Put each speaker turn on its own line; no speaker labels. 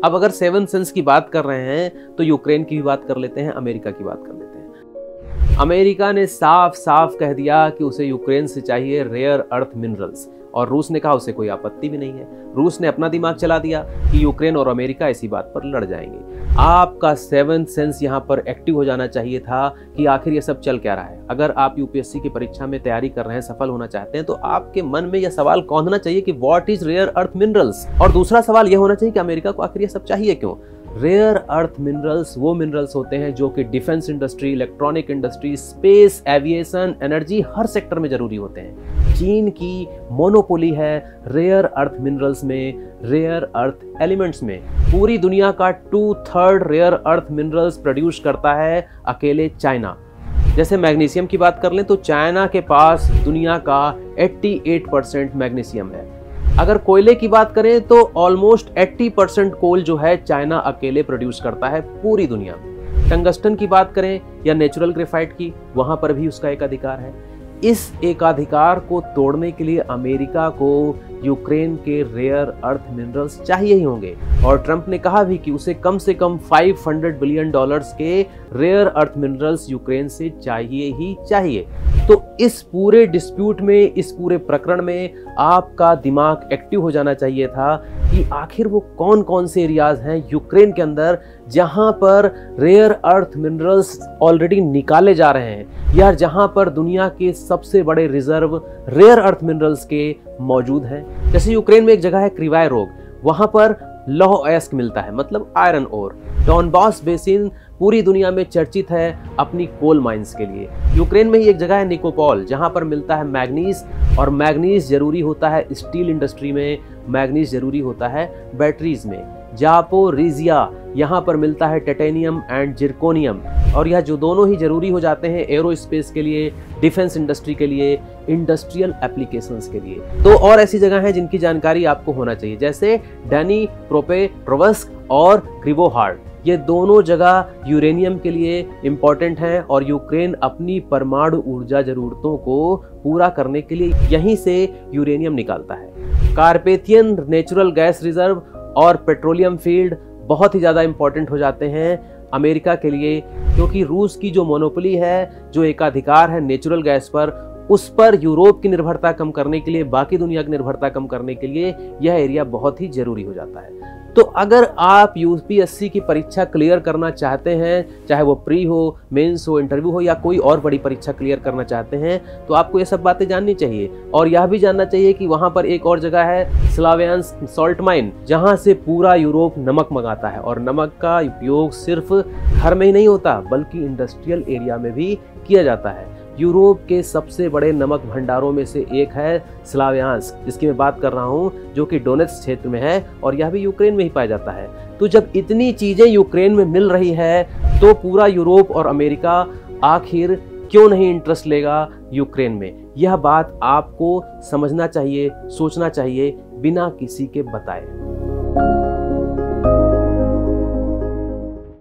अब अगर seven sense की बात कर रहे हैं तो यूक्रेन की भी बात कर लेते हैं, अमेरिका की बात कर लेते हैं। अमेरिका ने साफ साफ कह दिया कि उसे यूक्रेन से चाहिए रेयर अर्थ मिनरल्स, और रूस ने कहा उसे कोई आपत्ति भी नहीं है। रूस ने अपना दिमाग चला दिया कि यूक्रेन और अमेरिका इसी बात पर लड़ जाएंगे। आपका सेवंथ सेंस यहाँ पर एक्टिव हो जाना चाहिए था कि आखिर ये सब चल क्या रहा है। अगर आप यूपीएससी की परीक्षा में तैयारी कर रहे हैं, सफल होना चाहते हैं, तो आपके मन में यह सवाल कौंधना चाहिए कि what is rare earth minerals, और दूसरा सवाल यह होना चाहिए कि अमेरिका को आखिर ये सब चाहिए क्यों। रेयर अर्थ मिनरल्स वो मिनरल्स होते हैं जो कि defence industry, electronic industry, space, aviation, energy, हर सेक्टर में जरूरी होते हैं। चीन की मोनोपोली है रेयर अर्थ मिनरल्स में, रेयर अर्थ एलिमेंट्स में। पूरी दुनिया का 2/3 रेयर अर्थ मिनरल्स प्रोड्यूस करता है अकेले चाइना। जैसे मैग्नीशियम की बात कर लें तो चाइना के पास दुनिया का 88% मैग्नीशियम है। अगर कोयले की बात करें तो ऑलमोस्ट 80% कोल जो है चाइना अकेले प्रोड्यूस करता है पूरी दुनिया में। टंगस्टन की बात करें या नेचुरल ग्रेफाइट की, वहां पर भी उसका एकाधिकार है। इस एकाधिकार को तोड़ने के लिए अमेरिका को यूक्रेन के रेयर अर्थ मिनरल्स चाहिए ही होंगे, और ट्रंप ने कहा भी कि उसे कम से कम $500 बिलियन के रेयर अर्थ मिनरल्स यूक्रेन से चाहिए ही चाहिए। तो इस पूरे डिस्प्यूट में, इस पूरे प्रकरण में आपका दिमाग एक्टिव हो जाना चाहिए था कि आखिर वो कौन कौन से एरियाज हैं यूक्रेन के अंदर जहां पर रेयर अर्थ मिनरल्स ऑलरेडी निकाले जा रहे हैं, या जहां पर दुनिया के सबसे बड़े रिजर्व रेयर अर्थ मिनरल्स के मौजूद हैं। जैसे यूक्रेन में एक जगह है क्रिवाय रोग, वहां पर लौह अयस्क मिलता है, मतलब आयरन ओर। डॉनबास बेसिन पूरी दुनिया में चर्चित है अपनी कोल माइंस के लिए। यूक्रेन में ही एक जगह है निकोपोल, जहां पर मिलता है मैग्नीज, और मैग्नीज जरूरी होता है स्टील इंडस्ट्री में, मैग्नीज जरूरी होता है बैटरीज में। जापोरिजिया, यहाँ पर मिलता है टाइटेनियम एंड जिरकोनियम, और यह जो दोनों ही जरूरी हो जाते हैं एरोस्पेस के लिए, डिफेंस इंडस्ट्री के लिए, इंडस्ट्रियल एप्लीकेशंस के लिए। तो और ऐसी जगह है जिनकी जानकारी आपको होना चाहिए, जैसे डैनी प्रोपेट्रोव्स्क और क्रिवोहार्ड। ये दोनों जगह यूरेनियम के लिए इंपॉर्टेंट हैं, और यूक्रेन अपनी परमाणु ऊर्जा जरूरतों को पूरा करने के लिए यहीं से यूरेनियम निकालता है। कार्पेथियन नेचुरल गैस रिजर्व और पेट्रोलियम फील्ड बहुत ही ज़्यादा इंपॉर्टेंट हो जाते हैं अमेरिका के लिए, क्योंकि रूस की जो मोनोपोली है, जो एकाधिकार है नेचुरल गैस पर, उस पर यूरोप की निर्भरता कम करने के लिए, बाकी दुनिया की निर्भरता कम करने के लिए यह एरिया बहुत ही जरूरी हो जाता है। तो अगर आप यूपीएससी की परीक्षा क्लियर करना चाहते हैं, चाहे वो प्री हो, मेंस हो, इंटरव्यू हो, या कोई और बड़ी परीक्षा क्लियर करना चाहते हैं, तो आपको ये सब बातें जाननी चाहिए। और यह भी जानना चाहिए कि वहां पर एक और जगह है स्लावियांस्क सॉल्ट माइन, जहां से पूरा यूरोप नमक मंगाता है, और नमक का उपयोग सिर्फ घर में ही नहीं होता बल्कि इंडस्ट्रियल एरिया में भी किया जाता है। यूरोप के सबसे बड़े नमक भंडारों में से एक है स्लावियांस्क, जिसकी मैं बात कर रहा हूं, जो कि डोनेट्स्क क्षेत्र में है, और यह भी यूक्रेन में ही पाया जाता है। तो जब इतनी चीजें यूक्रेन में मिल रही है, तो पूरा यूरोप और अमेरिका आखिर क्यों नहीं इंटरेस्ट लेगा यूक्रेन में? यह बात आपको समझना चाहिए, सोचना चाहिए, बिना किसी के बताए।